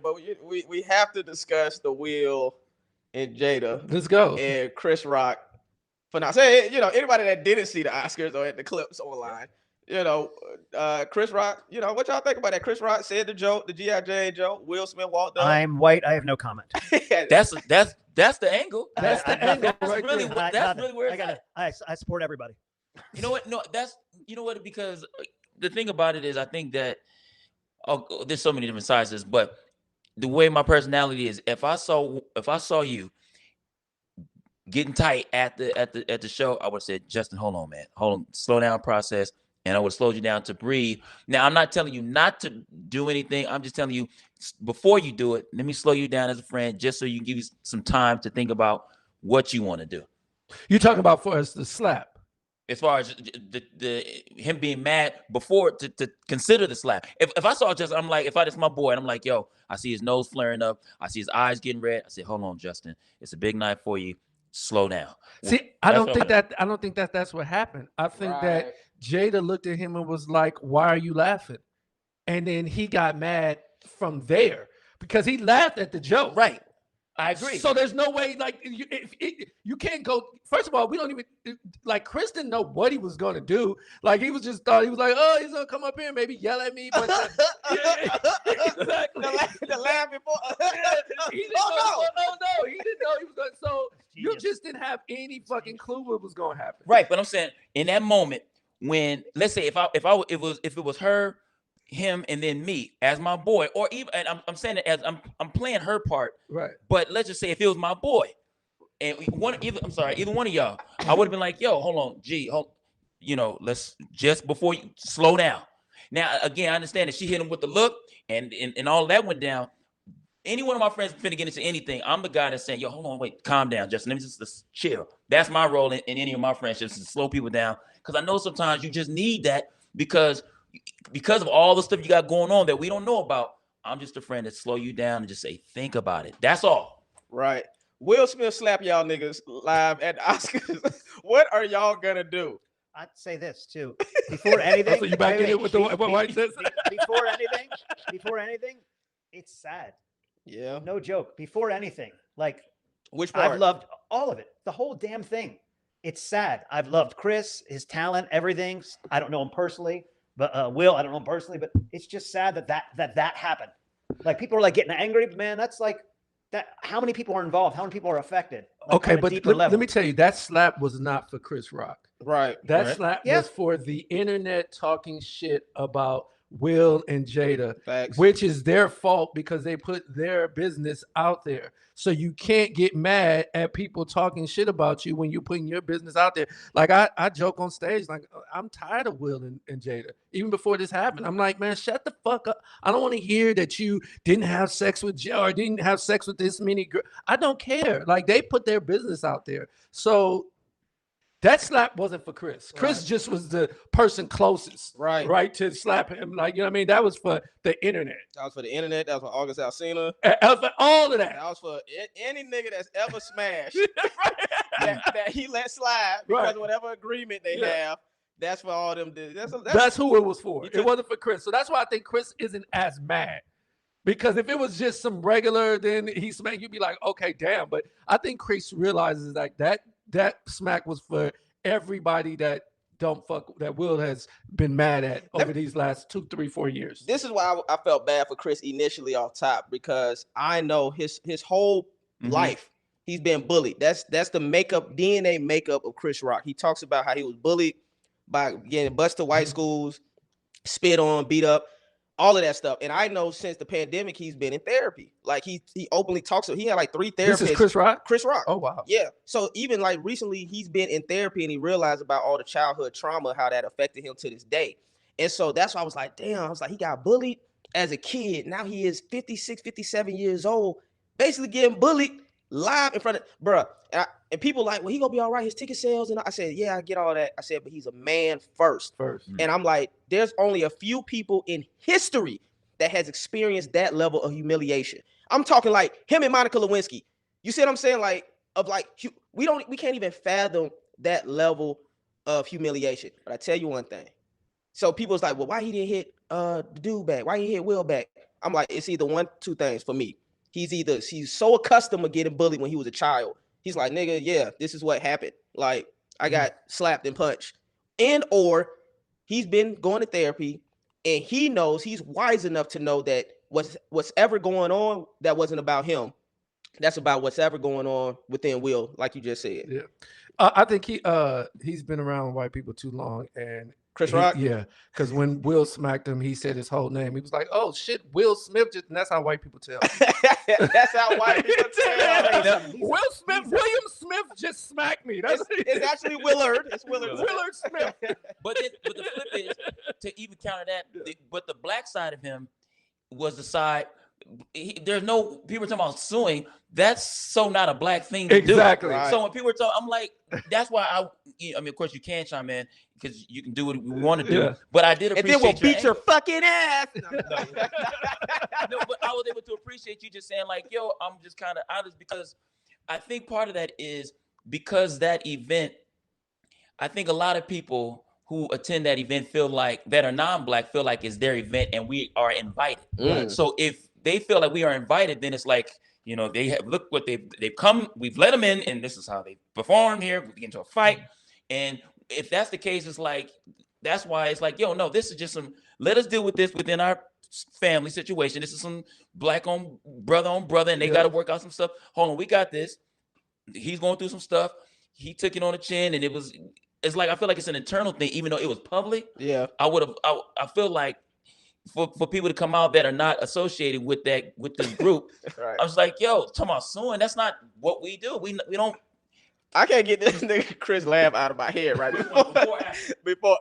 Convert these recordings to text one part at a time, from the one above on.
But we have to discuss the Will and Jada. Let's go. And Chris Rock. For now, say anybody that didn't see the Oscars or at the clips online, Chris Rock. What y'all think about that? Chris Rock said the joke, the GI Jane joke. Will Smith walked up. I'm white. I have no comment. That's the angle. That's the angle. That's really where it's at. I support everybody. You know what? No, because the thing about it is, I think that there's so many different sizes, but the way my personality is, if I saw you getting tight at the show, I would have said, Justin, hold on, man. Hold on, slow down, process. And I would have slowed you down to breathe. Now, I'm not telling you not to do anything. I'm just telling you, before you do it, let me slow you down as a friend, just so you can give you some time to think about what you want to do. You're talking about for us to slap. As far as him being mad before to consider the slap. If I saw Justin, I'm like, if I just my boy, and I'm like, yo, I see his nose flaring up. I see his eyes getting red. I say, hold on, Justin. It's a big night for you. Slow down. See, I don't think that's what happened. I think that Jada looked at him and was like, why are you laughing? And then he got mad from there because he laughed at the joke. Right. I agree. So there's no way, like, you can't go. First of all, we don't even, like, Chris didn't know what he was going to do. Like, he was just thought, he was like, oh, he's going to come up here and maybe yell at me. But exactly. The laugh before. He didn't know. He didn't know he was going to. So you just didn't have any fucking clue what was going to happen. Right. But I'm saying in that moment when, let's say if it was her, him, and then me as my boy, or even, and I'm saying it as I'm playing her part, right? But let's just say if it was my boy, and either one of y'all, I would have been like, yo, hold on, let's just before you slow down. Now, again, I understand that she hit him with the look, and all that went down. Any one of my friends finna get into anything, I'm the guy that's saying, yo, hold on, wait, calm down, Justin. Let me just chill. That's my role in any of my friendships, to slow people down, because I know sometimes you just need that because of all the stuff you got going on that we don't know about. I'm just a friend that slow you down and just say, think about it. That's all. Right. Will Smith slap y'all niggas live at the Oscars. What are y'all gonna do? I'd say this too. Before anything, so you back in it with what White says? Before anything, it's sad. Yeah. No joke. Before anything, like, which part? I've loved all of it. The whole damn thing. It's sad. I've loved Chris, his talent, everything. I don't know him personally. But Will, I don't know him personally, but it's just sad that happened. Like, people are like getting angry, man. That's like that. How many people are involved? How many people are affected? Like, okay, but let me tell you, that slap was not for Chris Rock. Right. That slap was for the internet talking shit about Will and Jada, which is their fault because they put their business out there. So you can't get mad at people talking shit about you when you're putting your business out there. Like, I joke on stage, like, I'm tired of Will and Jada. Even before this happened, I'm like, man, shut the fuck up. I don't want to hear that you didn't have sex with Joe or didn't have sex with this many girls. I don't care. Like, they put their business out there. So that slap wasn't for Chris. Chris just was the person closest, right, to slap him. Like, you know what I mean? That was for the internet. That was for the internet. That was for August Alsina. That was for all of that. That was for any nigga that's ever smashed that he let slide because of whatever agreement they have. That's for all them. That's who it was for. It wasn't for Chris. So that's why I think Chris isn't as mad. Because if it was just some regular, then he smacked, you'd be like, okay, damn. But I think Chris realizes like that smack was for everybody that Will has been mad at over these last 2, 3, 4 years. This is why I felt bad for Chris initially off top, because I know his whole life he's been bullied. That's the DNA makeup of Chris Rock. He talks about how he was bullied by getting bused to white schools, spit on, beat up, all of that stuff. And I know since the pandemic, he's been in therapy. Like, he openly talks. He had like 3 therapists. This is Chris Rock? Chris Rock. Oh, wow. Yeah. So even like recently, he's been in therapy and he realized about all the childhood trauma, how that affected him to this day. And so that's why I was like, damn, I was like, he got bullied as a kid. Now he is 56, 57 years old, basically getting bullied live in front of, bruh. And people like, well, he gonna be all right, his ticket sales. And I said, yeah, I get all that. I said, but he's a man first. And I'm like, there's only a few people in history that has experienced that level of humiliation. I'm talking like him and Monica Lewinsky. You see what I'm saying? Like, we can't even fathom that level of humiliation. But I tell you one thing. So people's like, well, why he didn't hit the dude back? Why he hit Will back? I'm like, it's either two things for me. He's so accustomed to getting bullied when he was a child. He's like, nigga, yeah, this is what happened. Like, I got slapped and punched. And or he's been going to therapy and he knows, he's wise enough to know that what's ever going on, that wasn't about him. That's about what's ever going on within Will, like you just said. Yeah. I think he's been around white people too long, and Chris Rock? Yeah, because when Will smacked him, he said his whole name. He was like, "Oh shit, Will Smith." And that's how white people tell. That's how white people tell. William Smith just smacked me. It's actually Willard. It's Willard. Willard Smith. But the flip is, to even counter that, but the black side of him was the side. There's no people talking about suing. That's so not a black thing to do. Exactly. Right. So when people are talking, I'm like, that's why I mean, of course you can chime in because you can do what you want to do. Yeah. But I did appreciate. And then we'll beat your fucking ass. No, but I was able to appreciate you just saying like, yo, I'm just kind of honest because I think part of that is because that event. I think a lot of people who attend that event feel like that are non-black feel like it's their event and we are invited. So if they feel like we are invited, then it's like, you know, they have look what they've come, we've let them in, and this is how they perform here. We get into a fight. And if that's the case, it's like that's why it's like, yo, no, this is just some, let us deal with this within our family situation. This is some black on brother, and they got to work out some stuff. Hold on, we got this. He's going through some stuff. He took it on the chin, and it's like I feel like it's an internal thing, even though it was public. Yeah, I feel like for people to come out that are not associated with this group, right. I was like, yo, talking about suing, that's not what we do. We don't. I can't get this nigga Chris laugh out of my head right before.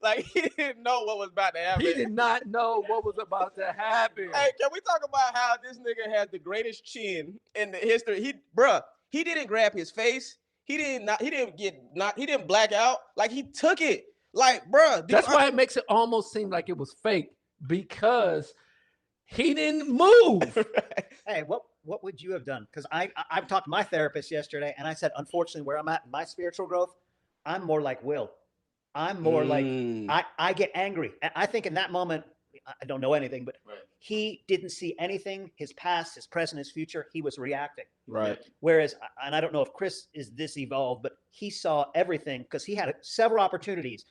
Like he didn't know what was about to happen. He did not know what was about to happen. Hey, can we talk about how this nigga has the greatest chin in the history? He didn't grab his face. He didn't black out. Like he took it. Like, bruh. That's why it makes it almost seem like it was fake because he didn't move. Hey, what would you have done? Because I've talked to my therapist yesterday, and I said, unfortunately, where I'm at in my spiritual growth, I'm more like Will. I'm more like I get angry. And I think in that moment, I don't know anything, but he didn't see anything. His past, his present, his future. He was reacting. Right. Whereas, and I don't know if Chris is this evolved, but he saw everything because he had several opportunities.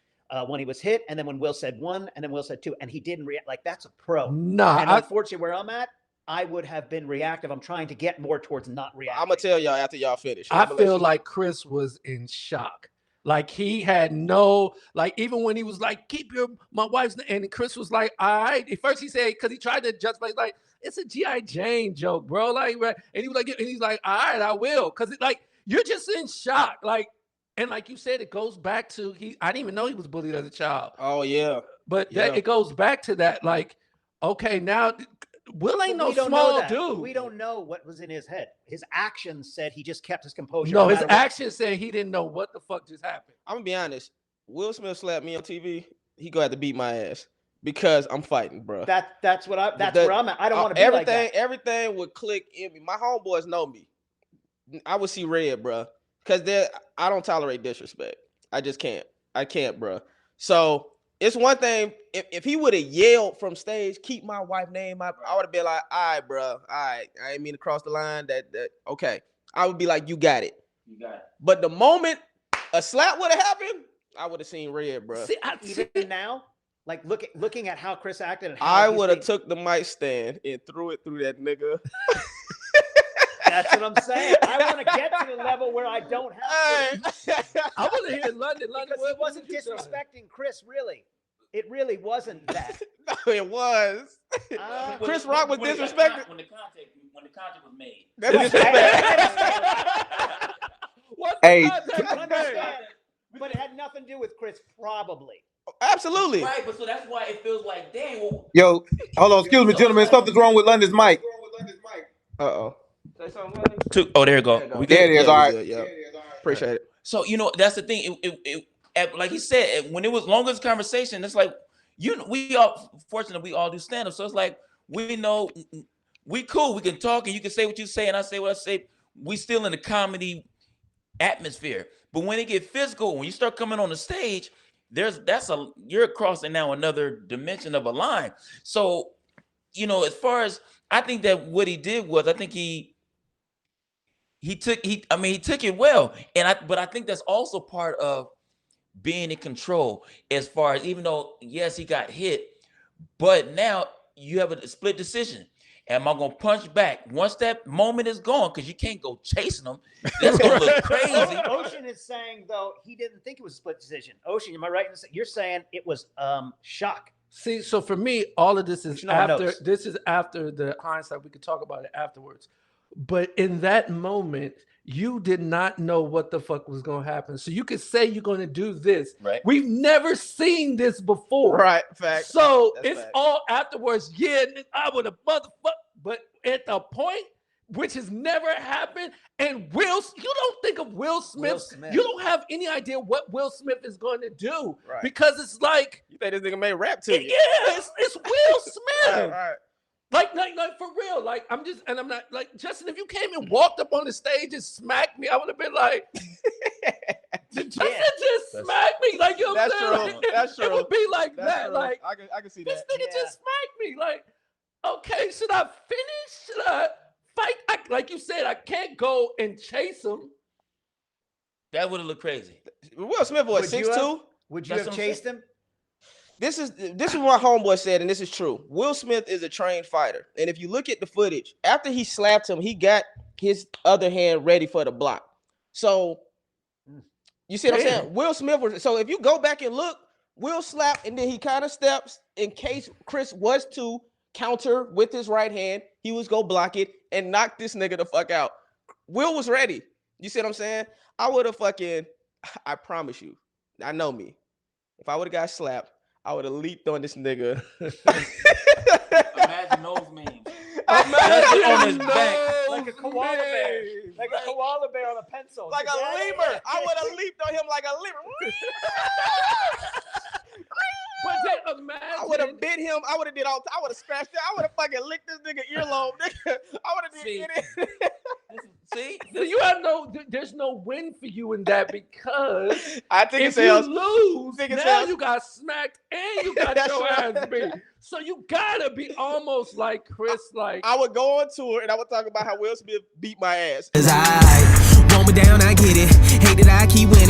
When he was hit, and then when Will said one, and then Will said two, and he didn't react. Like that's a pro. Nah, and unfortunately, where I'm at, I would have been reactive. I'm trying to get more towards not reacting. I'm gonna tell y'all after y'all finish. I feel like Chris was in shock. Like he had even when he was like, keep my wife's name, and Chris was like, all right. At first he said, because he tried to justify, like, it's a G.I. Jane joke, bro. Like, and he was like, and he's like, all right, I will. Because you're just in shock. Like, and like you said, it goes back to I didn't even know he was bullied as a child. Oh yeah. But it goes back to that, like, okay, now Will ain't no small dude. We don't know what was in his head. His actions said he just kept his composure. No, his actions said he didn't know what the fuck just happened. I'm gonna be honest. Will Smith slapped me on TV. He gonna have to beat my ass because I'm fighting, bro. That's where I'm at. I don't want to be like that. Everything would click in me. My homeboys know me. I would see red, bro. Because I don't tolerate disrespect. I just can't. I can't, bro. So it's one thing if he would have yelled from stage, keep my wife's name, I would have been like, all right, bro. All right. I ain't mean to cross the line. That okay. I would be like, you got it. You got it. But the moment a slap would have happened, I would have seen red, bro. See, even now, like looking at how Chris acted and how I would have took the mic stand and threw it through that nigga. That's what I'm saying. I want to get to the level where I don't have to. I want to hear London. Because he wasn't disrespecting Chris, really. It really wasn't that. No, it was. Chris Rock was disrespected. When the contact was made. That's Hey. But it had nothing to do with Chris, probably. Absolutely. Right, but so that's why it feels like, dang. Well, yo, hold on. Excuse me, gentlemen. Something's wrong with London's mic. Uh-oh. Oh, there you go. There it is. All right. Yeah. Appreciate it. So, that's the thing. Like he said, when it was longest conversation, it's like, we all, fortunately, we all do stand up. So it's like, we know we cool. We can talk and you can say what you say and I say what I say. We still in the comedy atmosphere. But when it get physical, when you start coming on the stage, you're crossing now another dimension of a line. So, as far as I think that what he did was, I think he took it well, but I think that's also part of being in control, as far as, even though yes he got hit, but now you have a split decision. Am I gonna punch back once that moment is gone? Because you can't go chasing them. That's gonna look crazy. Ocean is saying, though, he didn't think it was a split decision. Ocean, am I right? You're saying it was shock. See, so for me, all of this is No one after. knows. This is after the hindsight. We could talk about it afterwards. But in that moment, you did not know what the fuck was going to happen. So you could say you're going to do this. Right. We've never seen this before. Right. Fact. So That's it's fact. all afterwards. Yeah, I would have motherfucker. But at the point, which has never happened, and you don't think of Will Smith. You don't have any idea what Will Smith is going to do. Right. Because it's like, You think this nigga made rap to you? yeah, it's Will Smith. Right. Like for real. Like I'm not like, Justin, if you came and walked up on the stage and smacked me, I would have been like, did Justin just smack me? Like, you know what I'm saying? That's true. Like, That's it would be like That's that. true. Like, I can see this that. nigga just smacked me. Like, okay, should I finish? Should I fight? Like you said, I can't go and chase him. That would have looked crazy. Will Smith was Would you 6'2". Would you That's have what I'm chased him? This is what my homeboy said, and this is true. Will Smith is a trained fighter, and if you look at the footage, after he slapped him, he got his other hand ready for the block. So you see what I'm saying? Will Smith was. So if you go back and look, Will slap, and then he kind of steps in case Chris was to counter with his right hand. He was go block it and knock this nigga the fuck out. Will was ready. You see what I'm saying? I would have I promise you. I know me. If I would have got slapped, I would have leaped on this nigga. Imagine those memes. Imagine on his back. Like a koala bear. Like a koala bear on a pencil. Like a lemur. I would have leaped on him like a lemur. But then imagine, I would have bit him. I would have did all. I would have scratched it. I would have fucking licked this nigga earlobe. Nigga. I would have did it. See, so you have there's no win for you in that, because I think if it's you else. lose, Think it's now else. you got smacked and you got That's your right. ass beat. So you gotta be almost like Chris, like I would go on tour and I would talk about how Will Smith beat my ass. Cause I want me down, I get it. Hate that I keep winning.